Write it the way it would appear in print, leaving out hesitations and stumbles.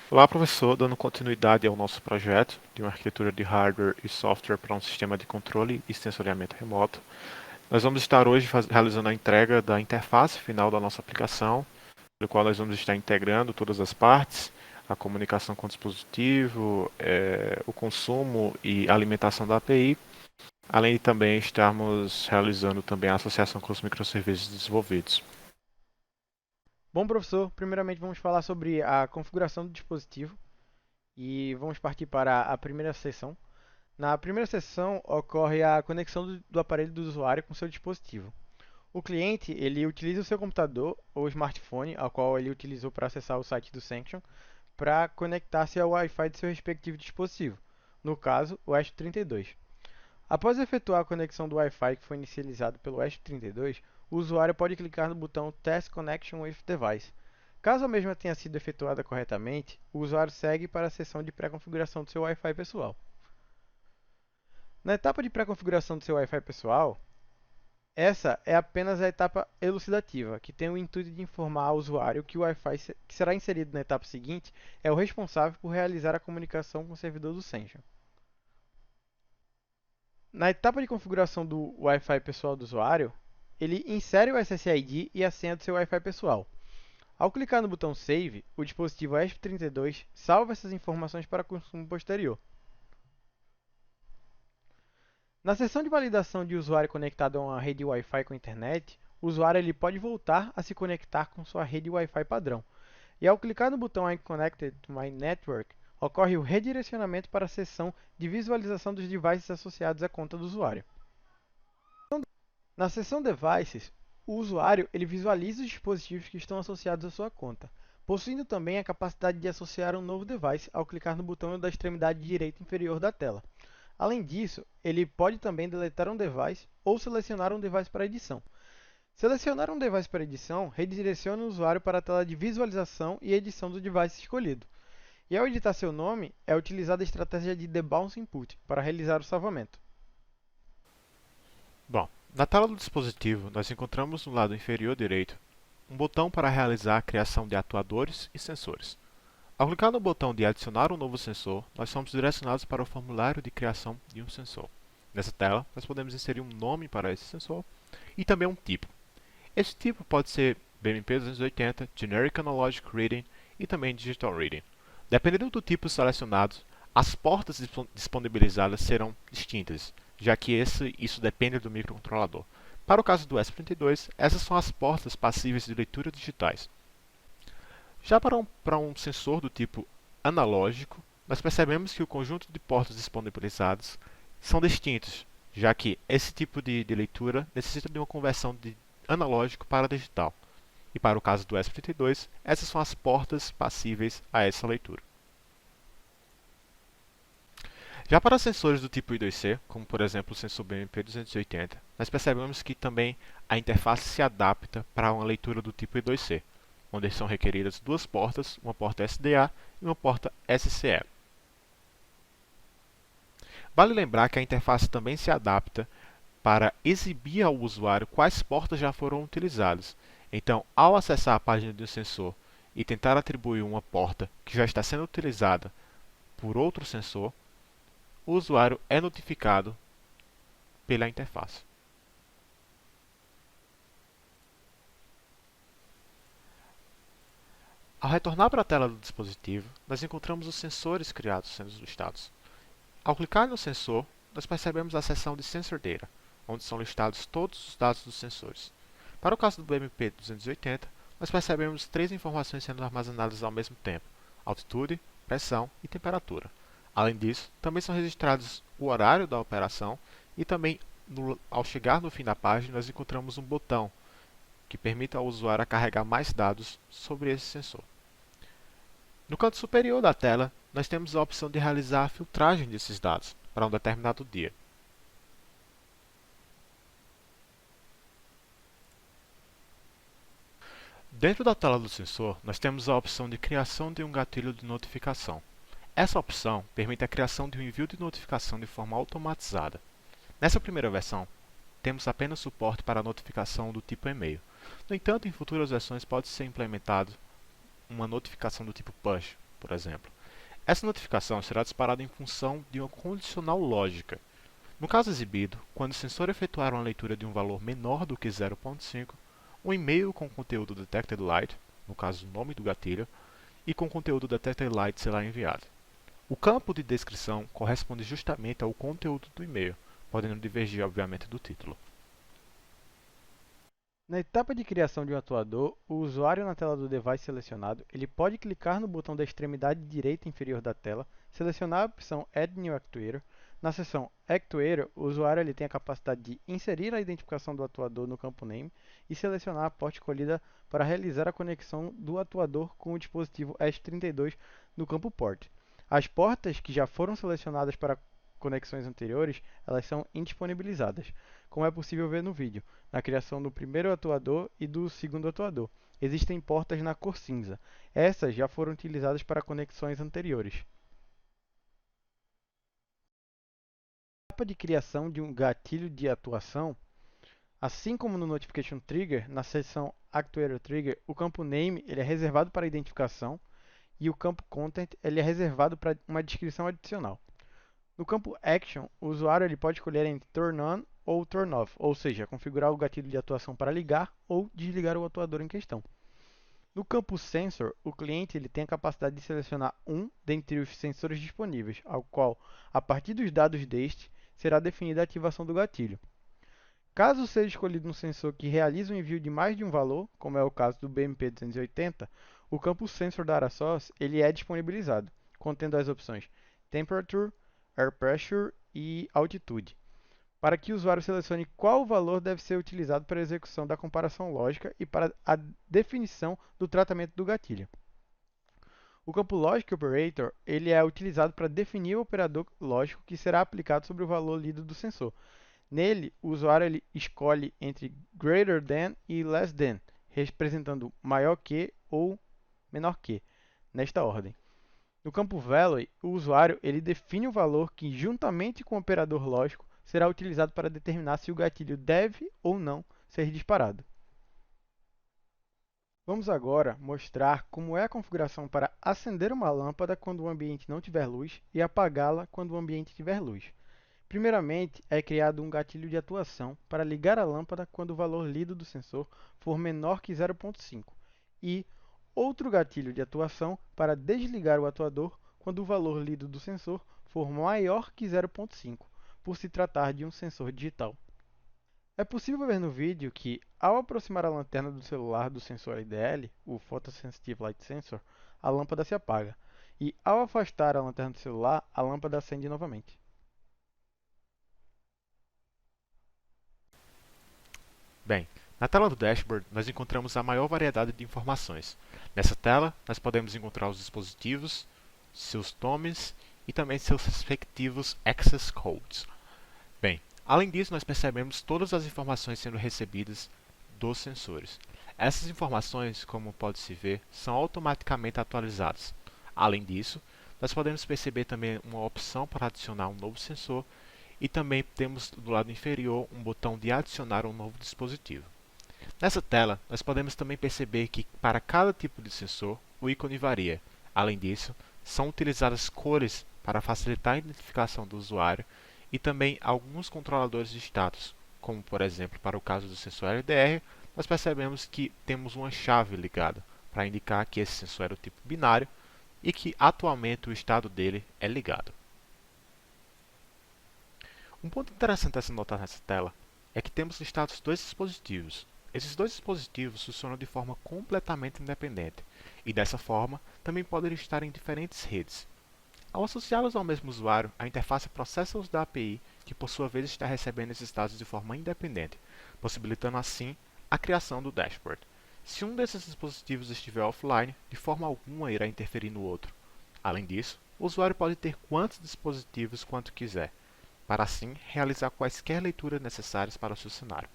Olá, professor, dando continuidade ao nosso projeto de uma arquitetura de hardware e software para um sistema de controle e sensoriamento remoto. Nós vamos estar hoje realizando a entrega da interface final da nossa aplicação, no qual nós vamos estar integrando todas as partes, a comunicação com o dispositivo, o consumo e a alimentação da API, além de também estarmos realizando também a associação com os microserviços desenvolvidos. Bom, professor, primeiramente vamos falar sobre a configuração do dispositivo e vamos partir para a primeira sessão. Na primeira sessão ocorre a conexão do aparelho do usuário com seu dispositivo. O cliente ele utiliza o seu computador ou smartphone, ao qual ele utilizou para acessar o site do Sanction, para conectar-se ao Wi-Fi de seu respectivo dispositivo, no caso, o ESP32. Após efetuar a conexão do Wi-Fi que foi inicializado pelo ESP32, o usuário pode clicar no botão Test Connection with Device. Caso a mesma tenha sido efetuada corretamente, o usuário segue para a seção de pré-configuração do seu Wi-Fi pessoal. Na etapa de pré-configuração do seu Wi-Fi pessoal, essa é apenas a etapa elucidativa, que tem o intuito de informar ao usuário que o Wi-Fi que será inserido na etapa seguinte é o responsável por realizar a comunicação com o servidor do Sension. Na etapa de configuração do Wi-Fi pessoal do usuário, ele insere o SSID e a senha do seu Wi-Fi pessoal. Ao clicar no botão Save, o dispositivo ESP32 salva essas informações para consumo posterior. Na seção de validação de usuário conectado a uma rede Wi-Fi com internet, o usuário ele pode voltar a se conectar com sua rede Wi-Fi padrão. E ao clicar no botão I'm connected to my network, ocorre o redirecionamento para a seção de visualização dos devices associados à conta do usuário. Na seção Devices, o usuário ele visualiza os dispositivos que estão associados à sua conta, possuindo também a capacidade de associar um novo device ao clicar no botão da extremidade direita inferior da tela. Além disso, ele pode também deletar um device ou selecionar um device para edição. Selecionar um device para edição redireciona o usuário para a tela de visualização e edição do device escolhido. E ao editar seu nome, é utilizada a estratégia de debounce input para realizar o salvamento. Bom, na tela do dispositivo, nós encontramos no lado inferior direito um botão para realizar a criação de atuadores e sensores. Ao clicar no botão de adicionar um novo sensor, nós somos direcionados para o formulário de criação de um sensor. Nessa tela, nós podemos inserir um nome para esse sensor e também um tipo. Esse tipo pode ser BMP 280, Generic Analogic Reading e também Digital Reading. Dependendo do tipo selecionado, as portas disponibilizadas serão distintas, já que isso depende do microcontrolador. Para o caso do ESP32, essas são as portas passíveis de leitura digitais. Já para um sensor do tipo analógico, nós percebemos que o conjunto de portas disponibilizados são distintos, já que esse tipo de leitura necessita de uma conversão de analógico para digital. E para o caso do ESP32, essas são as portas passíveis a essa leitura. Já para sensores do tipo I2C, como por exemplo o sensor BMP280, nós percebemos que também a interface se adapta para uma leitura do tipo I2C, onde são requeridas duas portas, uma porta SDA e uma porta SCE. Vale lembrar que a interface também se adapta para exibir ao usuário quais portas já foram utilizadas. Então, ao acessar a página do sensor e tentar atribuir uma porta que já está sendo utilizada por outro sensor, o usuário é notificado pela interface. Ao retornar para a tela do dispositivo, nós encontramos os sensores criados sendo listados. Ao clicar no sensor, nós percebemos a seção de Sensor Data, onde são listados todos os dados dos sensores. Para o caso do BMP280, nós percebemos três informações sendo armazenadas ao mesmo tempo: altitude, pressão e temperatura. Além disso, também são registrados o horário da operação e também, ao chegar no fim da página, nós encontramos um botão que permite ao usuário carregar mais dados sobre esse sensor. No canto superior da tela, nós temos a opção de realizar a filtragem desses dados para um determinado dia. Dentro da tela do sensor, nós temos a opção de criação de um gatilho de notificação. Essa opção permite a criação de um envio de notificação de forma automatizada. Nessa primeira versão, temos apenas suporte para a notificação do tipo e-mail. No entanto, em futuras versões pode ser implementado uma notificação do tipo push, por exemplo. Essa notificação será disparada em função de uma condicional lógica. No caso exibido, quando o sensor efetuar uma leitura de um valor menor do que 0.5, um e-mail com conteúdo Detected Light, no caso o nome do gatilho, e com conteúdo Detected Light será enviado. O campo de descrição corresponde justamente ao conteúdo do e-mail, podendo divergir obviamente do título. Na etapa de criação de um atuador, o usuário na tela do device selecionado, ele pode clicar no botão da extremidade direita inferior da tela, selecionar a opção Add New Actuator. Na seção Actuator, o usuário ele tem a capacidade de inserir a identificação do atuador no campo Name e selecionar a porta escolhida para realizar a conexão do atuador com o dispositivo ESP32 no campo Port. As portas que já foram selecionadas para conexões anteriores, elas são indisponibilizadas, como é possível ver no vídeo, na criação do primeiro atuador e do segundo atuador. Existem portas na cor cinza. Essas já foram utilizadas para conexões anteriores. Na etapa de criação de um gatilho de atuação, assim como no Notification Trigger, na seção Actuator Trigger, o campo Name ele é reservado para identificação e o campo Content ele é reservado para uma descrição adicional. No campo Action, o usuário ele pode escolher entre Turn On ou Turn Off, ou seja, configurar o gatilho de atuação para ligar ou desligar o atuador em questão. No campo Sensor, o cliente ele tem a capacidade de selecionar um dentre os sensores disponíveis, ao qual, a partir dos dados deste, será definida a ativação do gatilho. Caso seja escolhido um sensor que realiza o envio de mais de um valor, como é o caso do BMP280, o campo Sensor Data Source ele é disponibilizado, contendo as opções Temperature, Air Pressure e Altitude, para que o usuário selecione qual valor deve ser utilizado para a execução da comparação lógica e para a definição do tratamento do gatilho. O campo Logic Operator ele é utilizado para definir o operador lógico que será aplicado sobre o valor lido do sensor. Nele, o usuário ele escolhe entre greater than e less than, representando maior que ou menor que, nesta ordem. No campo Value, o usuário ele define o valor que, juntamente com o operador lógico, será utilizado para determinar se o gatilho deve ou não ser disparado. Vamos agora mostrar como é a configuração para acender uma lâmpada quando o ambiente não tiver luz e apagá-la quando o ambiente tiver luz. Primeiramente, é criado um gatilho de atuação para ligar a lâmpada quando o valor lido do sensor for menor que 0.5 e outro gatilho de atuação para desligar o atuador quando o valor lido do sensor for maior que 0.5, por se tratar de um sensor digital. É possível ver no vídeo que, ao aproximar a lanterna do celular do sensor IDL, o Photosensitive Light Sensor, a lâmpada se apaga, e ao afastar a lanterna do celular, a lâmpada acende novamente. Bem, na tela do dashboard nós encontramos a maior variedade de informações. Nessa tela nós podemos encontrar os dispositivos, seus nomes e também seus respectivos access codes. Bem, além disso nós percebemos todas as informações sendo recebidas dos sensores. Essas informações, como pode-se ver, são automaticamente atualizadas. Além disso, nós podemos perceber também uma opção para adicionar um novo sensor e também temos do lado inferior um botão de adicionar um novo dispositivo. Nessa tela, nós podemos também perceber que para cada tipo de sensor, o ícone varia. Além disso, são utilizadas cores para facilitar a identificação do usuário e também alguns controladores de status, como por exemplo para o caso do sensor LDR, nós percebemos que temos uma chave ligada para indicar que esse sensor é do tipo binário e que atualmente o estado dele é ligado. Um ponto interessante a se notar nessa tela é que temos listados dois dispositivos. Esses dois dispositivos funcionam de forma completamente independente e, dessa forma, também podem estar em diferentes redes. Ao associá-los ao mesmo usuário, a interface processa-os da API, que por sua vez está recebendo esses dados de forma independente, possibilitando assim a criação do dashboard. Se um desses dispositivos estiver offline, de forma alguma irá interferir no outro. Além disso, o usuário pode ter quantos dispositivos quanto quiser, para assim realizar quaisquer leituras necessárias para o seu cenário.